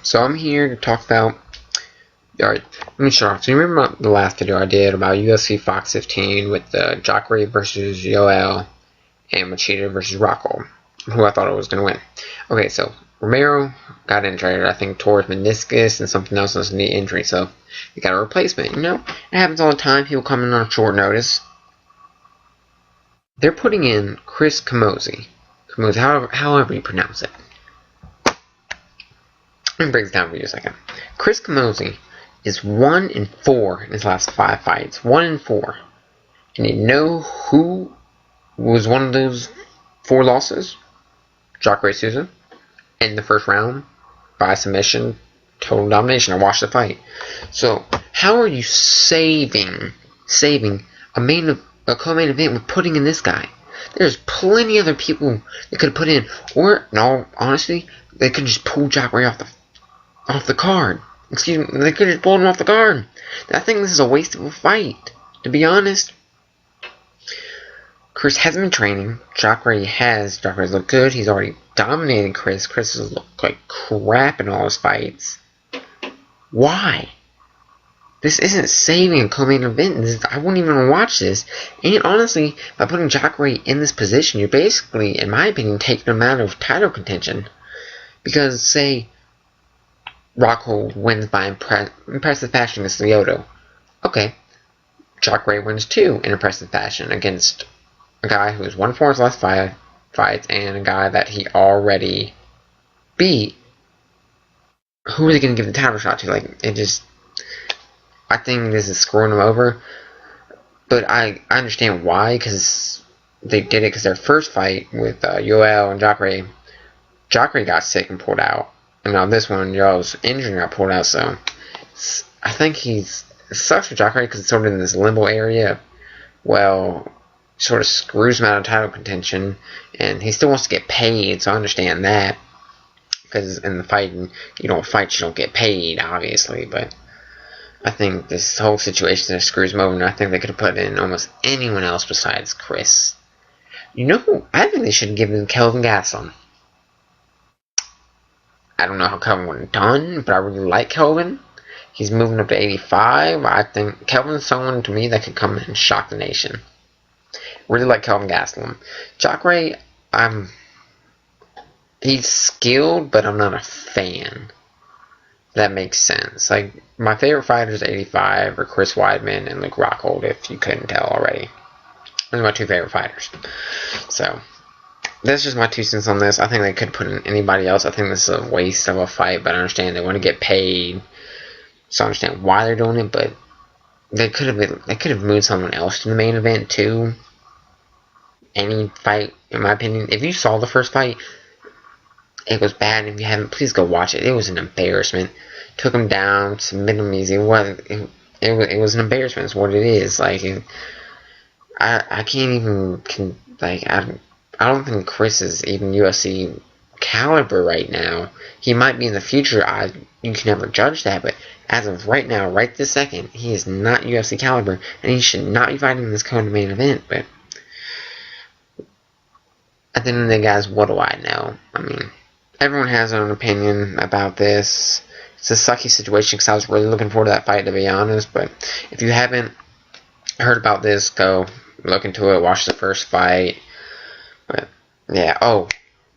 So I'm here to talk about. Alright, let me start off. So you remember the last video I did about UFC Fox 15 with the Jacare versus Yoel and Machida versus Rocco, who I thought it was going to win. Okay, so Romero got injured, I think, tore his meniscus and something else was a knee injury, so he got a replacement. You know, it happens all the time. People come in on short notice. They're putting in Chris Camozzi, however you pronounce it. Let me break this down for you a second. Chris Camozzi is 1-4 in his last 5 fights. 1-4. And you know who was one of those 4 losses? Jacare Souza. In the first round. By submission. Total domination. I watched the fight. So, how are you saving a co-main event with putting in this guy? There's plenty other people they could have put in. Or, in all honesty, they could just pull Jacare off the card. Excuse me, they could have pulled him off the card. I think this is a waste of a fight, to be honest. Chris hasn't been training. Jacare's looked good. He's already dominated Chris. Chris has looked like crap in all his fights. Why? This isn't saving a co-main event. I wouldn't even watch this. And honestly, by putting Jacare in this position, you're basically, in my opinion, taking him out of title contention. Because, say, Rocco wins by impressive fashion against Lyoto. Okay, Jacare wins too in impressive fashion against a guy who's 1-4 his last 5 fights and a guy that he already beat. Who are they going to give the title shot to? I think this is screwing them over. But I understand why, because they did it because their first fight with Yoel and Jacare got sick and pulled out. And now this one, Yoel's injury got pulled out, so I think it sucks for Jacare because it's sort of in this limbo area. Well, sort of screws him out of title contention, and he still wants to get paid, so I understand that. Because in the fighting, you don't get paid, obviously, but I think this whole situation just screws him over, and I think they could have put in almost anyone else besides Chris. You know who? I think they should have given Kelvin Gastelum. I don't know how Kelvin would have done, but I really like Kelvin. He's moving up to 85. I think Kelvin's someone to me that could come and shock the nation. Really like Kelvin Gastelum. Jacare, he's skilled, but I'm not a fan. That makes sense. Like, my favorite fighters 85 are Chris Weidman and Luke Rockhold, if you couldn't tell already. Those are my 2 favorite fighters. So, that's just my 2 cents on this. I think they could put in anybody else. I think this is a waste of a fight, but I understand they want to get paid. So I understand why they're doing it, but they could have moved someone else to the main event too. Any fight, in my opinion. If you saw the first fight, it was bad. If you haven't, please go watch it. It was an embarrassment. Took him down, submitted him easy. It was an embarrassment. It's what it is. Like, I can't even I don't think Chris is even UFC caliber right now. He might be in the future. You can never judge that, but as of right now, right this second, he is not UFC caliber, and he should not be fighting in this main event. But at the end of the day, guys, what do I know? I mean, everyone has their own opinion about this. It's a sucky situation because I was really looking forward to that fight, to be honest. But if you haven't heard about this, go look into it. Watch the first fight. But, yeah,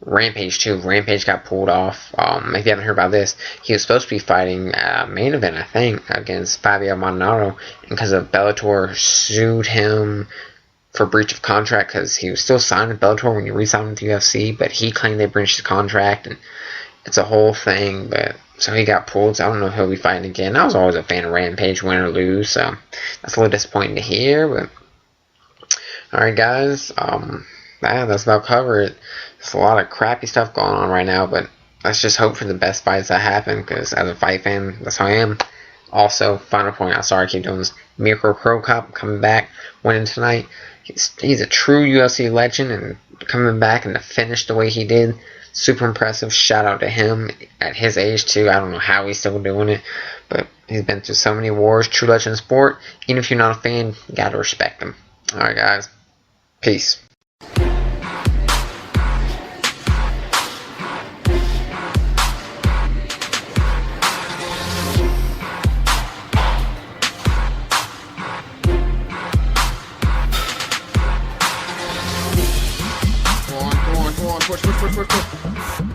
Rampage too. Rampage got pulled off. If you haven't heard about this, he was supposed to be fighting main event, I think, against Fabio Maldonado, and because of Bellator sued him for breach of contract because he was still signed with Bellator when he re-signed with the UFC, but he claimed they breached the contract, and it's a whole thing. But so he got pulled, so I don't know if he'll be fighting again. I was always a fan of Rampage, win or lose, so that's a little disappointing to hear. But alright, guys, that's about covered. There's a lot of crappy stuff going on right now, but let's just hope for the best fights that happen, because as a fight fan, that's how I am. Also, final point, I'm sorry I keep doing this, Mirko Cro Cop coming back, winning tonight. He's a true UFC legend, and coming back and to finish the way he did, super impressive. Shout out to him at his age too. I don't know how he's still doing it, but he's been through so many wars. True legend of sport. Even if you're not a fan, you gotta respect him. Alright, guys. Peace. on. Push.